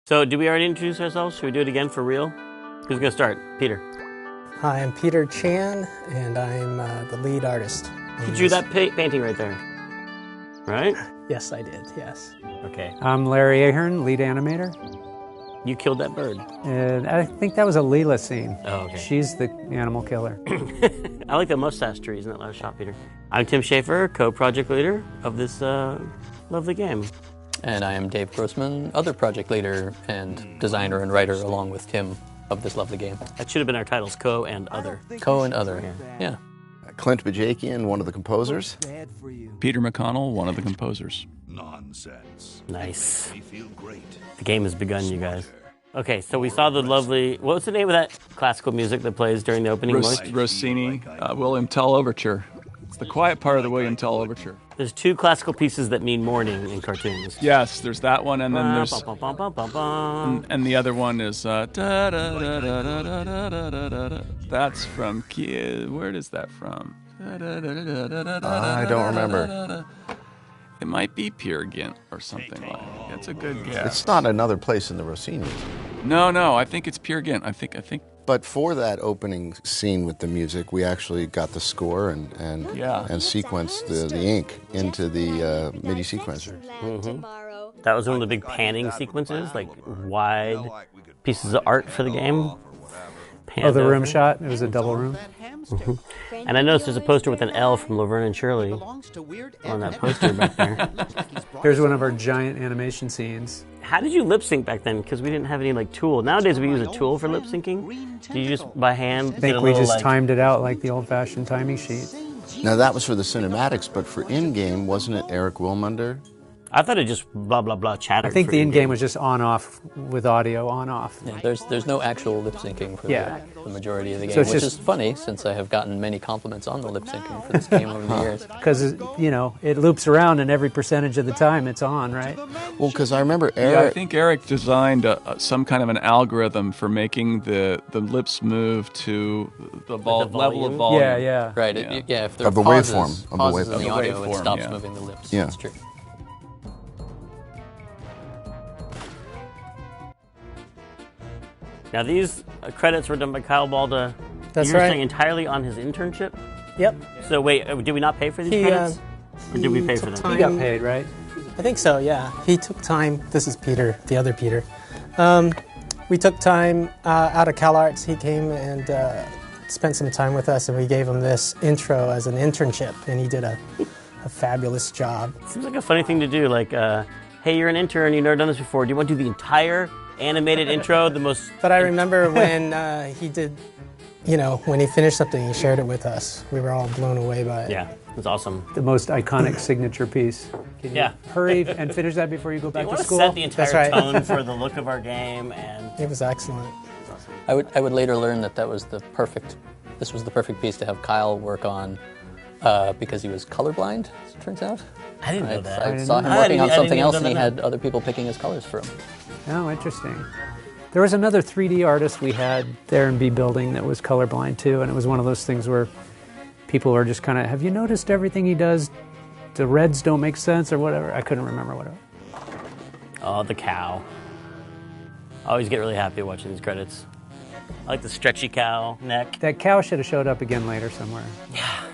So, did we already introduce ourselves? Should we do it again for real? Who's going to start? Peter. Hi, I'm Peter Chan, and I'm the lead artist. You drew that painting right there, right? Yes, I did, yes. Okay. I'm Larry Ahern, lead animator. You killed that bird. And I think that was a Leela scene. Oh, okay. She's the animal killer. I like the mustache trees in that last shot, Peter. I'm Tim Schafer, co-project leader of this lovely game. And I am Dave Grossman, other project leader and designer and writer along with Tim of this lovely game. That should have been our titles, Co and Other. Co and Other, yeah. Clint Bajakian, one of the composers. Peter McConnell, one of the composers. Nonsense. Nice. They feel great. The game has begun, you guys. Okay, so we saw the lovely... What's the name of that classical music that plays during the opening voice? Rossini, William Tell Overture. It's the quiet part of the William Tell Overture. There's two classical pieces that mean morning in cartoons. Yes, there's that one, and then there's... And the other one is... That's from... Where is that from? I don't remember. It might be Peer Gynt or something like that. That's a good guess. It's not another place in the Rossini. No, I think it's Peer Gynt. I think. But for that opening scene with the music, we actually got the score and sequenced the ink into the MIDI sequencer. Mm-hmm. That was one of the big panning sequences, like wide pieces of art for the game. Oh, the room shot? It was a double room? Mm-hmm. And I noticed there's a poster with an L from Laverne and Shirley on that poster back there. Here's one of our giant animation scenes. How did you lip sync back then? Because we didn't have any tool. Nowadays we use a tool for lip syncing. Do you just by hand? I think we just timed it out like the old-fashioned timing sheet. Now that was for the cinematics, but for in-game, wasn't it Eric Wilmunder? I thought it just blah blah blah chattered. I think the in-game was just on-off with audio on-off. Yeah, there's no actual lip syncing for the majority of the game, so which is funny since I have gotten many compliments on the lip syncing for this game over the years. Because it loops around, and every percentage of the time it's on, right? Well, because I remember Eric. Yeah, I think Eric designed some kind of an algorithm for making the lips move to the level of volume. Yeah. Right. Yeah. If there are the pauses waveform of in the audio, waveform, it stops moving the lips. Yeah. That's true. Now these credits were done by Kyle Balda. That's You're right. saying entirely on his internship? Yep. So wait, did we not pay for these credits? Or did we pay for them? He got paid, right? I think so, yeah. He took time. This is Peter, the other Peter. We took time out of CalArts. He came and spent some time with us, and we gave him this intro as an internship, and he did a fabulous job. Seems like a funny thing to do, like, hey, you're an intern, you've never done this before. Do you want to do the entire animated intro, the most... But I remember when he did, when he finished something, he shared it with us. We were all blown away by it. Yeah, it was awesome. The most iconic signature piece. Can you hurry and finish that before you go back to school? Set the entire tone for the look of our game, and it was excellent. I would later learn that this was the perfect piece to have Kyle work on because he was colorblind, as it turns out. I didn't know that. I saw him working on something else, and he had other people picking his colors for him. Oh, interesting. There was another 3D artist we had there in B Building that was colorblind too, and it was one of those things where people were just kind of, have you noticed everything he does? The reds don't make sense or whatever. I couldn't remember what it was. Oh, the cow. I always get really happy watching these credits. I like the stretchy cow neck. That cow should have showed up again later somewhere. Yeah.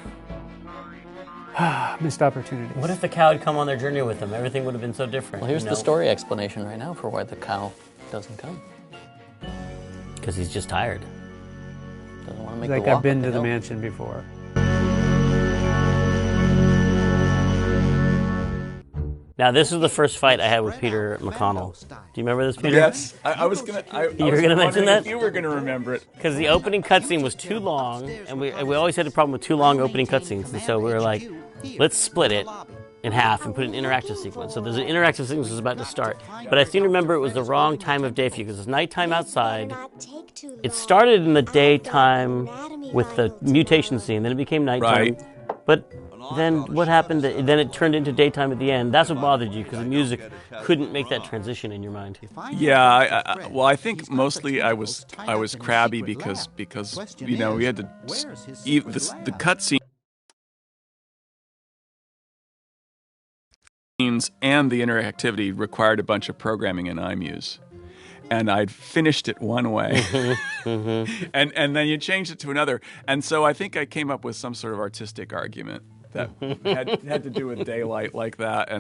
Missed opportunities. What if the cow had come on their journey with them? Everything would have been so different. Well, here's the story explanation right now for why the cow doesn't come. Because he's just tired. Doesn't want to make like I've been to the mansion before. Now, this is the first fight I had with Peter McConnell. Do you remember this, Peter? Yes, I was gonna. You were gonna mention that? You were gonna remember it because the opening cutscene was too long, and we always had a problem with too long opening cutscenes, and so we were like, let's split it. in half and put an interactive sequence. So there's an interactive sequence that's about to start. But I seem to remember it was the wrong time of day for you because it's nighttime outside. It started in the daytime with the mutation scene, then it became nighttime. Right. But then what happened? Then it turned into daytime at the end. That's what bothered you because the music couldn't make that transition in your mind. Yeah, well, I think mostly I was crabby because we had to the cutscene and the interactivity required a bunch of programming in iMuse. And I'd finished it one way, and then you changed it to another. And so I think I came up with some sort of artistic argument that had to do with daylight like that.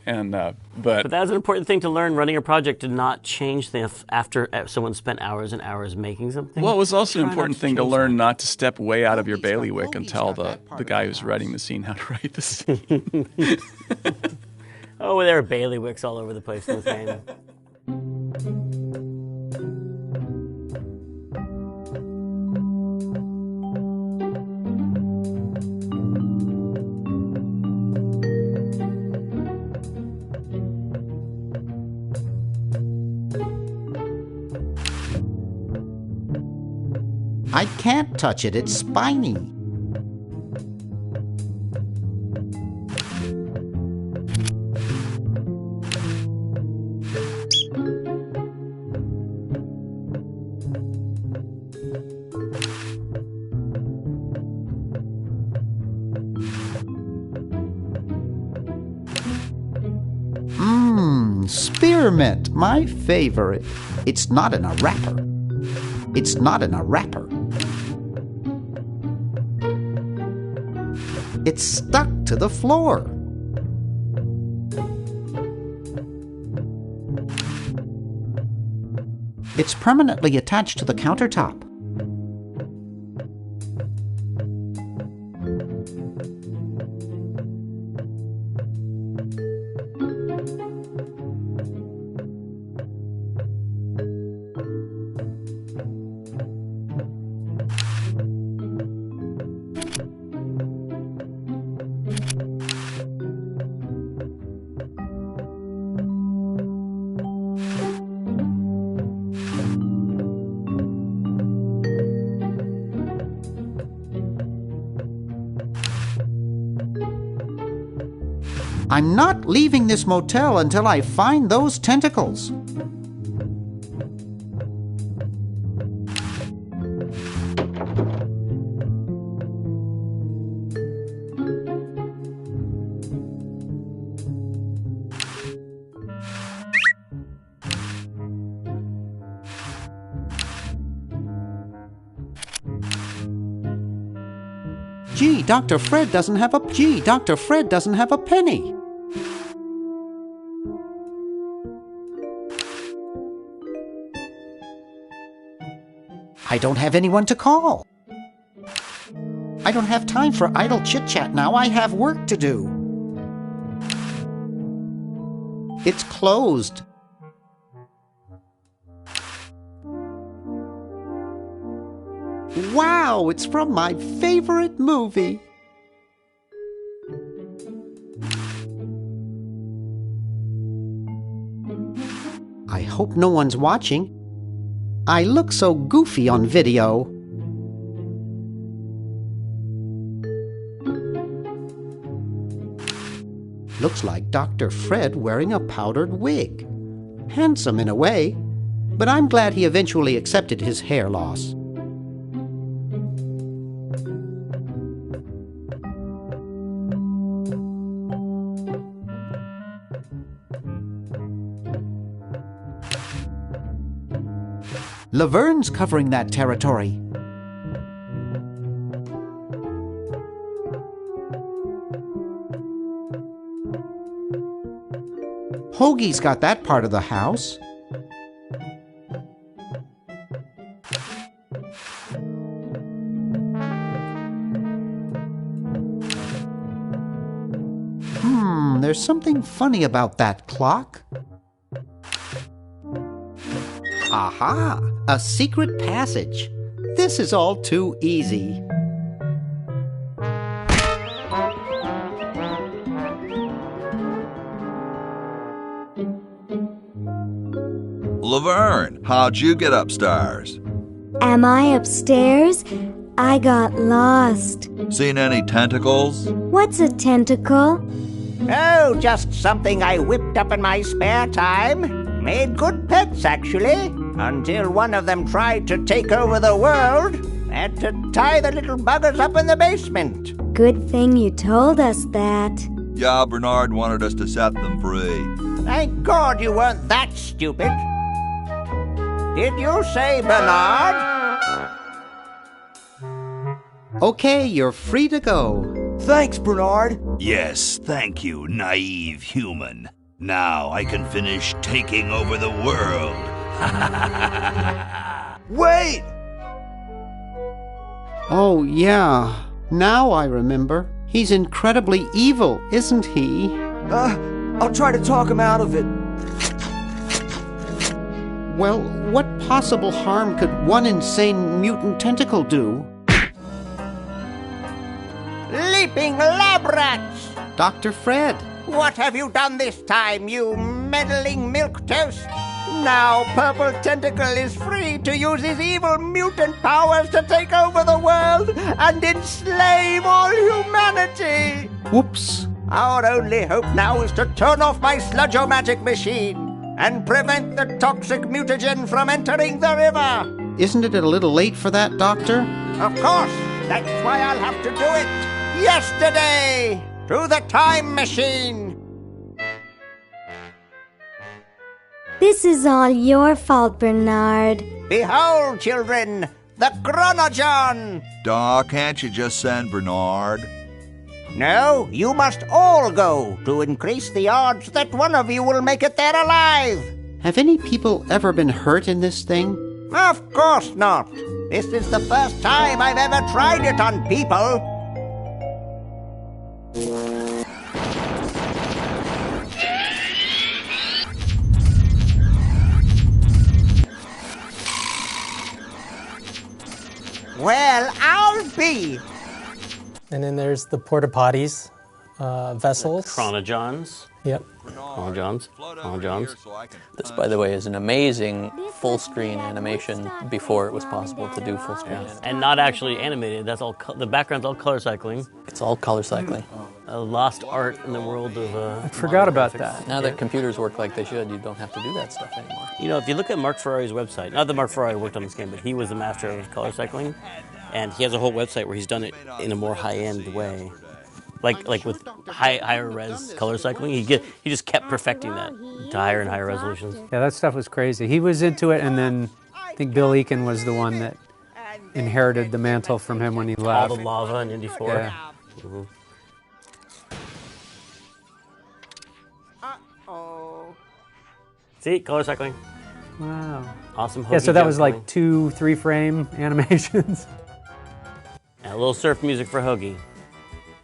But that's an important thing to learn running a project, to not change things after someone spent hours and hours making something. Well, it was also an important thing to learn not to step way out of your bailiwick and tell the guy who's writing the scene how to write the scene. Oh, there are bailiwicks all over the place in this game. I can't touch it, it's spiny. Spearmint, my favorite. It's not in a wrapper. It's not in a wrapper. It's stuck to the floor. It's permanently attached to the countertop. I'm not leaving this motel until I find those tentacles. Gee, Dr. Fred doesn't have a penny. I don't have anyone to call. I don't have time for idle chit-chat now. I have work to do. It's closed. Wow, it's from my favorite movie. I hope no one's watching. I look so goofy on video. Looks like Dr. Fred wearing a powdered wig. Handsome in a way, but I'm glad he eventually accepted his hair loss. Laverne's covering that territory. Hoagie's got that part of the house. There's something funny about that clock. Aha! A secret passage. This is all too easy. Laverne, how'd you get upstairs? Am I upstairs? I got lost. Seen any tentacles? What's a tentacle? Oh, just something I whipped up in my spare time. Made good pets, actually, until one of them tried to take over the world. Had to tie the little buggers up in the basement. Good thing you told us that. Yeah, Bernard wanted us to set them free. Thank God you weren't that stupid. Did you say Bernard? Okay, you're free to go. Thanks, Bernard. Yes, thank you, naive human. Now I can finish taking over the world. Wait! Oh, yeah. Now I remember. He's incredibly evil, isn't he? I'll try to talk him out of it. Well, what possible harm could one insane mutant tentacle do? Leaping lab rats! Dr. Fred. What have you done this time, you meddling milquetoast? Now Purple Tentacle is free to use his evil mutant powers to take over the world and enslave all humanity! Whoops. Our only hope now is to turn off my sludge-o-magic machine and prevent the toxic mutagen from entering the river. Isn't it a little late for that, Doctor? Of course. That's why I'll have to do it yesterday through the time machine. This is all your fault, Bernard. Behold, children, the Chronogon! Doc, can't you just send Bernard? No, you must all go to increase the odds that one of you will make it there alive. Have any people ever been hurt in this thing? Of course not. This is the first time I've ever tried it on people. Well, I'll be. And then there's the porta potties, vessels. Chronojons. Yep. Chronojons. This, by the way, is an amazing full-screen animation before it was possible to do full-screen animation. And not actually animated. That's all. The background's all color cycling. It's all color cycling. A lost art in the world of. I forgot about that. Now that computers work like they should, you don't have to do that stuff anymore. You know, if you look at Mark Ferrari's website, not that Mark Ferrari worked on this game, but he was the master of color cycling, and he has a whole website where he's done it in a more high-end way. Like with higher res color cycling, he just kept perfecting that to higher and higher resolutions. Yeah, that stuff was crazy. He was into it, and then I think Bill Eakin was the one that inherited the mantle from him when he left. All the lava in Indy 4. Yeah. Mm-hmm. See, color cycling. Wow. Awesome. Yeah, so that was like 2-3 frame animations. And a little surf music for Hoagie.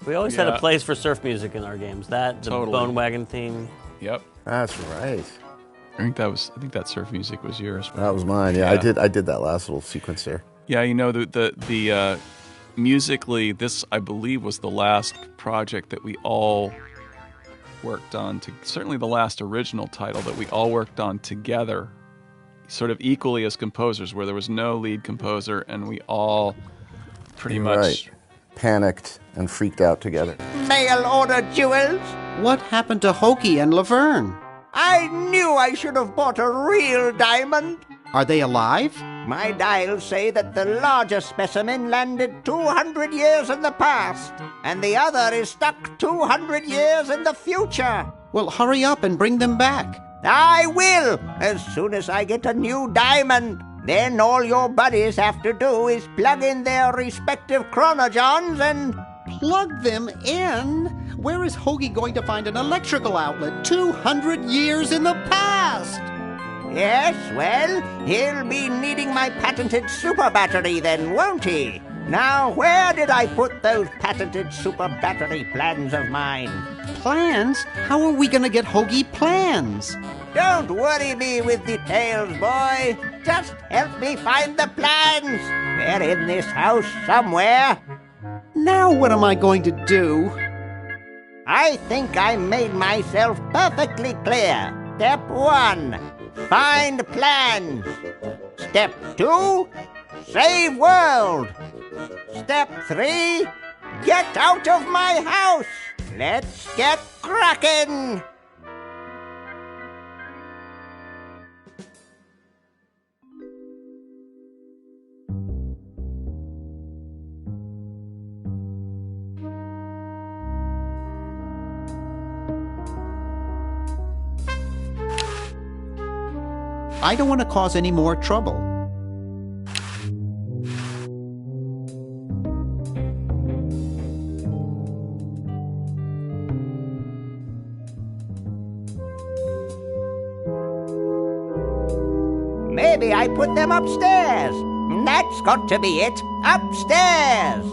We always had a place for surf music in our games. That, the Bone Wagon theme. Yep. That's right. I think that surf music was yours. That was mine. Yeah, I did that last little sequence there. Yeah, you know the musically, this I believe was the last project that we all worked on. Certainly the last original title that we all worked on together, sort of equally as composers, where there was no lead composer, and we all pretty much panicked and freaked out together. Mail order jewels. What happened to Hoagie and Laverne? I knew I should have bought a real diamond. Are they alive? My dials say that the larger specimen landed 200 years in the past, and the other is stuck 200 years in the future. Well, hurry up and bring them back. I will, as soon as I get a new diamond. Then all your buddies have to do is plug in their respective chronojons and... Plug them in? Where is Hoagie going to find an electrical outlet 200 years in the past? Yes, well, he'll be needing my patented super battery then, won't he? Now, where did I put those patented super battery plans of mine? Plans? How are we going to get Hoagie plans? Don't worry me with details, boy. Just help me find the plans. They're in this house somewhere. Now what am I going to do? I think I made myself perfectly clear. Step 1. find plans. Step 2, save world. Step 3, get out of my house. Let's get cracking. I don't want to cause any more trouble. Maybe I put them upstairs. That's got to be it. Upstairs.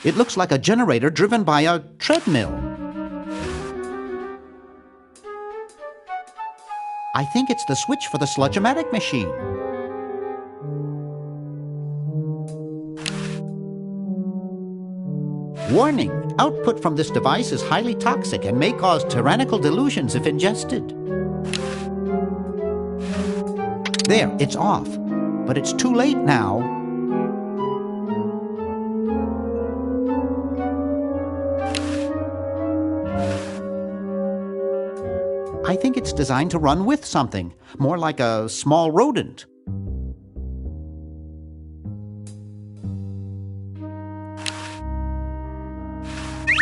It looks like a generator driven by a treadmill. I think it's the switch for the sludge-o-matic machine. Warning! Output from this device is highly toxic and may cause tyrannical delusions if ingested. There, it's off. But it's too late now. I think it's designed to run with something, more like a small rodent.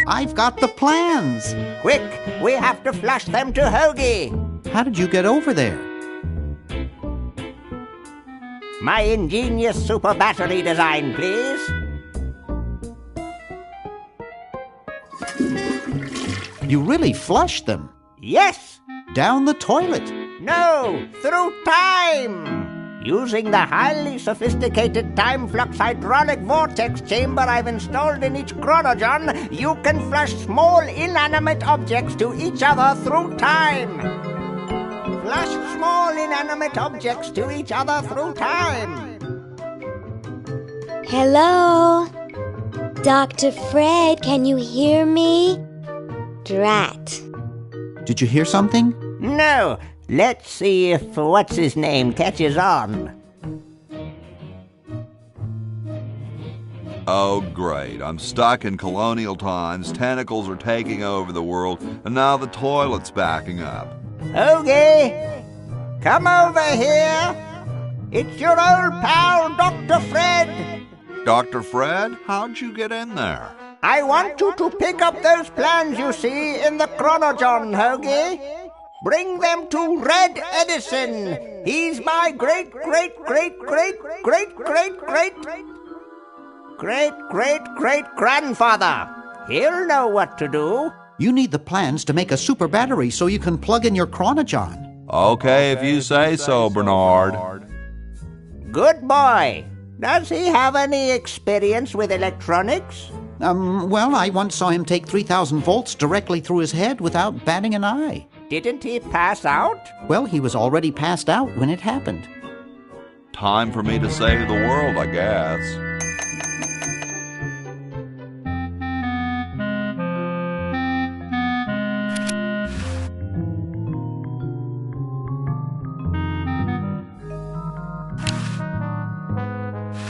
I've got the plans! Quick, we have to flush them to Hoagie. How did you get over there? My ingenious super battery design, please. You really flushed them? Yes. Down the toilet? No, through time. Using the highly sophisticated time flux hydraulic vortex chamber I've installed in each chronogon, you can flush small inanimate objects to each other through time. Flush small inanimate objects to each other through time. Hello? Dr. Fred, can you hear me? Drat. Did you hear something? No. Let's see if what's-his-name catches on. Oh, great. I'm stuck in colonial times, tentacles are taking over the world, and now the toilet's backing up. Hoagie, come over here. It's your old pal, Dr. Fred. Dr. Fred, how'd you get in there? I want you to pick up those plans you see in the chronogon, Hoagie. Bring them to Red Edison. He's my great-great-great-great-great-great-great-great-grandfather. He'll know what to do. You need the plans to make a super battery so you can plug in your chronogon. Okay, if you say so, Bernard. Good boy. Does he have any experience with electronics? Well, I once saw him take 3,000 volts directly through his head without batting an eye. Didn't he pass out? Well, he was already passed out when it happened. Time for me to save the world, I guess.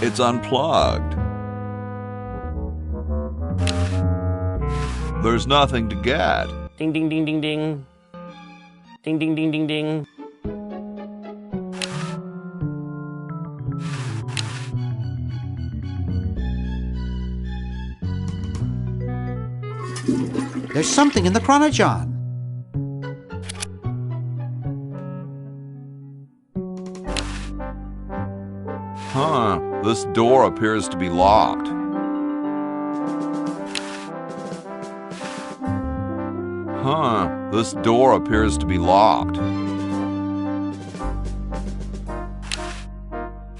It's unplugged. There's nothing to get. Ding, ding, ding, ding, ding. Ding, ding, ding, ding, ding. There's something in the chronogon. Huh, this door appears to be locked. Huh, this door appears to be locked.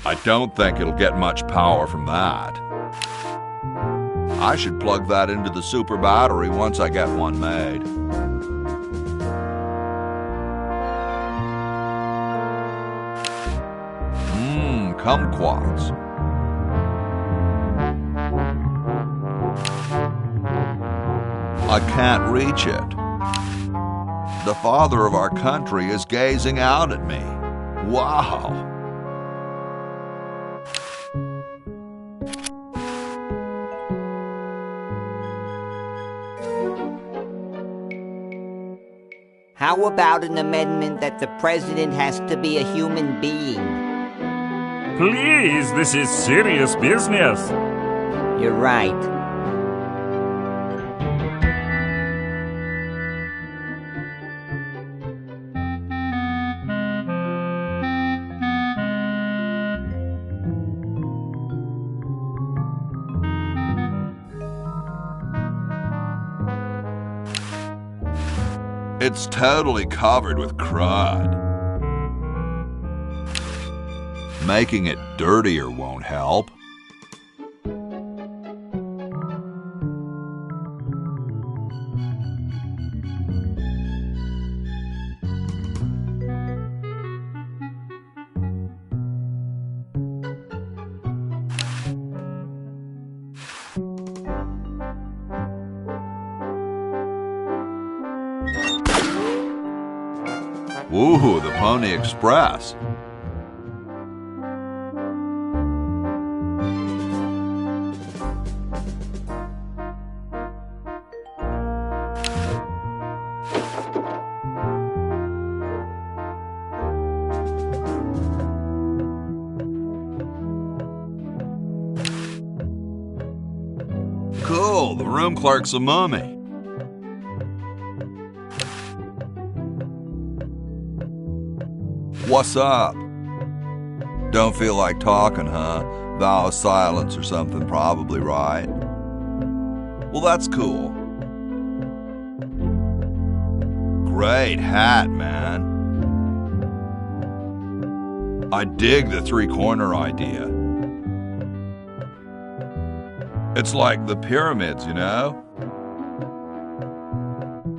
I don't think it'll get much power from that. I should plug that into the super battery once I get one made. Kumquats. I can't reach it. The father of our country is gazing out at me. Wow. How about an amendment that the president has to be a human being? Please, this is serious business. You're right. It's totally covered with crud. Making it dirtier won't help. Ooh, the Pony Express. Cool, the room clerk's a mummy. What's up? Don't feel like talking, huh? Vow of silence or something, probably, right? Well, that's cool. Great hat, man. I dig the three-corner idea. It's like the pyramids, you know?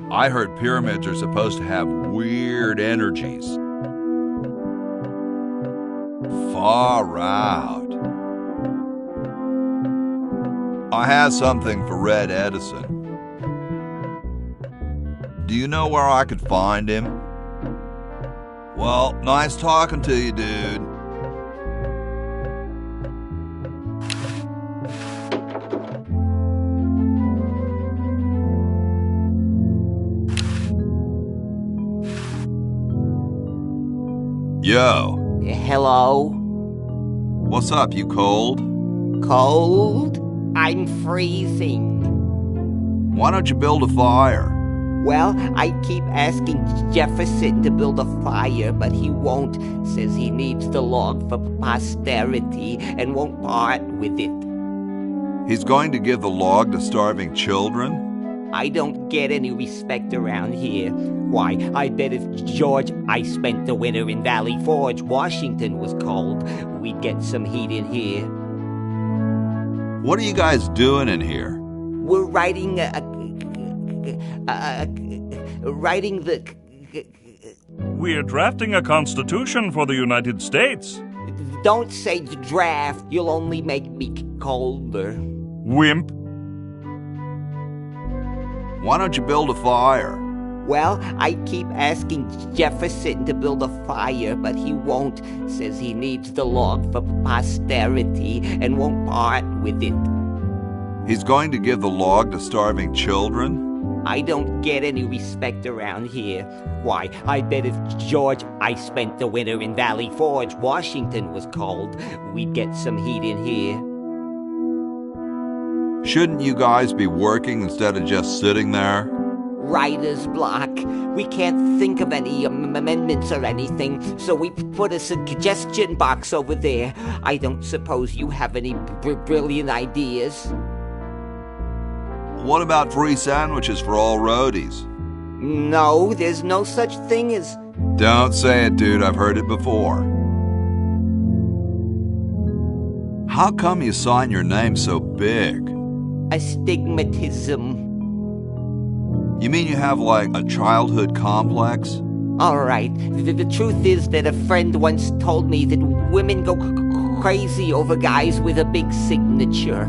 I heard pyramids are supposed to have weird energies. Far out. I have something for Red Edison. Do you know where I could find him? Well, nice talking to you, dude. Yo. Hello? What's up, you cold? Cold? I'm freezing. Why don't you build a fire? Well, I keep asking Jefferson to build a fire, but he won't. Says he needs the log for posterity and won't part with it. He's going to give the log to starving children? I don't get any respect around here. Why, I bet if George I spent the winter in Valley Forge, Washington was cold, we'd get some heat in here. What are you guys doing in here? We're writing the... We're drafting a constitution for the United States. Don't say draft, you'll only make me colder. Wimp. Why don't you build a fire? Well, I keep asking Jefferson to build a fire, but he won't. Says he needs the log for posterity and won't part with it. He's going to give the log to starving children? I don't get any respect around here. Why, I bet if George I spent the winter in Valley Forge, Washington was cold, we'd get some heat in here. Shouldn't you guys be working instead of just sitting there? Writer's block. We can't think of any amendments or anything, so we put a suggestion box over there. I don't suppose you have any brilliant ideas? What about free sandwiches for all roadies? No, there's no such thing as... Don't say it, dude. I've heard it before. How come you sign your name so big? Astigmatism. You mean you have, like, a childhood complex? All right. The truth is that a friend once told me that women go crazy over guys with a big signature.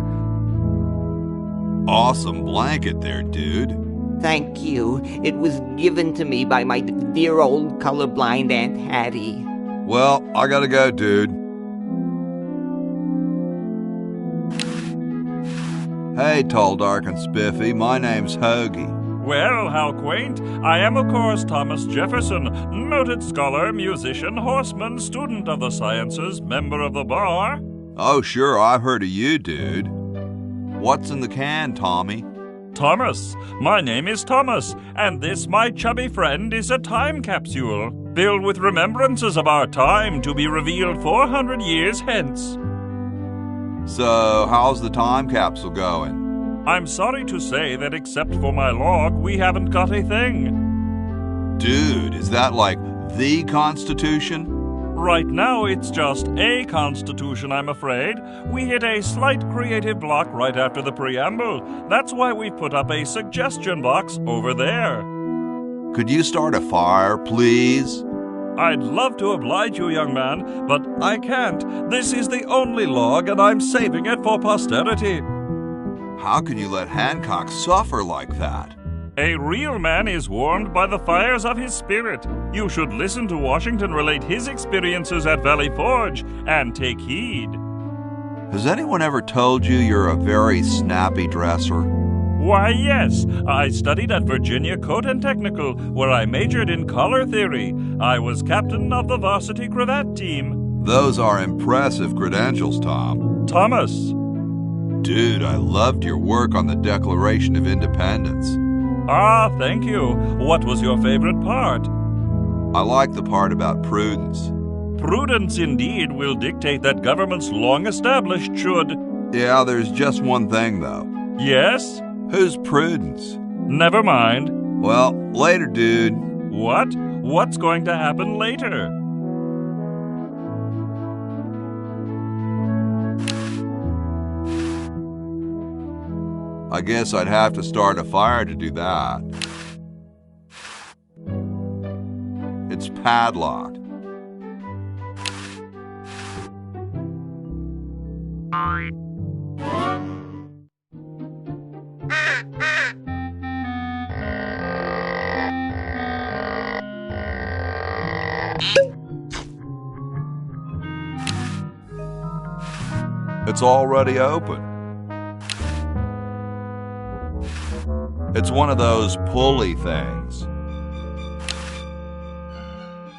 Awesome blanket there, dude. Thank you. It was given to me by my dear old colorblind Aunt Hattie. Well, I gotta go, dude. Hey, tall, dark, and spiffy. My name's Hoagie. Well, how quaint. I am, of course, Thomas Jefferson, noted scholar, musician, horseman, student of the sciences, member of the bar. Oh, sure, I've heard of you, dude. What's in the can, Tommy? Thomas. My name is Thomas, and this, my chubby friend, is a time capsule, filled with remembrances of our time to be revealed 400 years hence. So, how's the time capsule going? I'm sorry to say that except for my log, we haven't got a thing. Dude, is that like the Constitution? Right now, it's just a constitution, I'm afraid. We hit a slight creative block right after the preamble. That's why we put up a suggestion box over there. Could you start a fire, please? I'd love to oblige you, young man, but I can't. This is the only log, and I'm saving it for posterity. How can you let Hancock suffer like that? A real man is warmed by the fires of his spirit. You should listen to Washington relate his experiences at Valley Forge and take heed. Has anyone ever told you you're a very snappy dresser? Why, yes. I studied at Virginia Coat and Technical, where I majored in color theory. I was captain of the varsity cravat team. Those are impressive credentials, Tom. Thomas. Dude, I loved your work on the Declaration of Independence. Ah, thank you. What was your favorite part? I like the part about prudence. Prudence, indeed, will dictate that governments long established should... Yeah, there's just one thing, though. Yes? Who's Prudence? Never mind. Well, later, dude. What? What's going to happen later? I guess I'd have to start a fire to do that. It's padlocked. It's already open. It's one of those pulley things.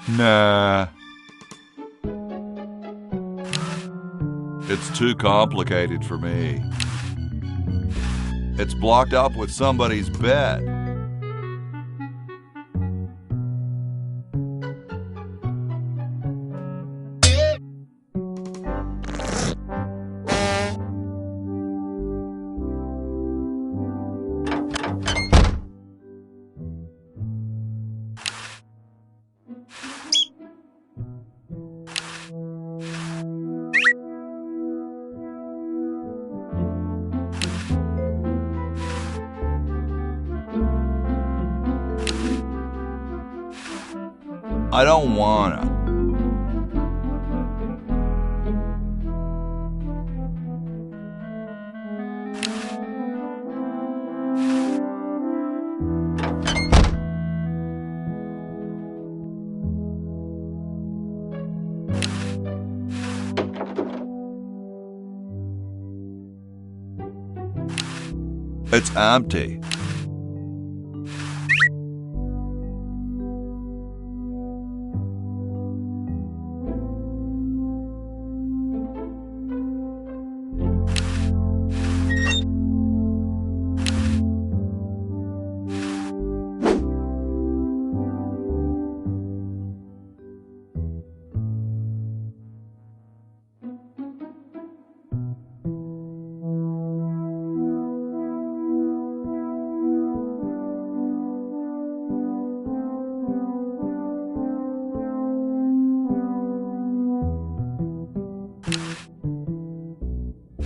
Nah. It's too complicated for me. It's blocked up with somebody's bed. I don't wanna. It's empty.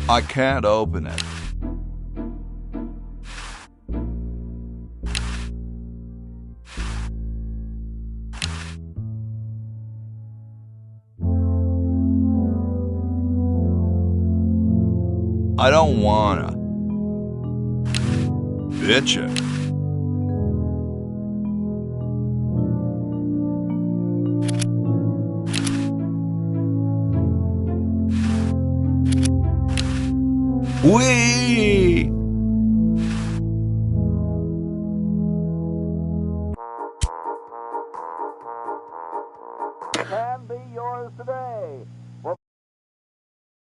I can't open it. I don't wanna. Bitchin'. Whee! Can be yours today.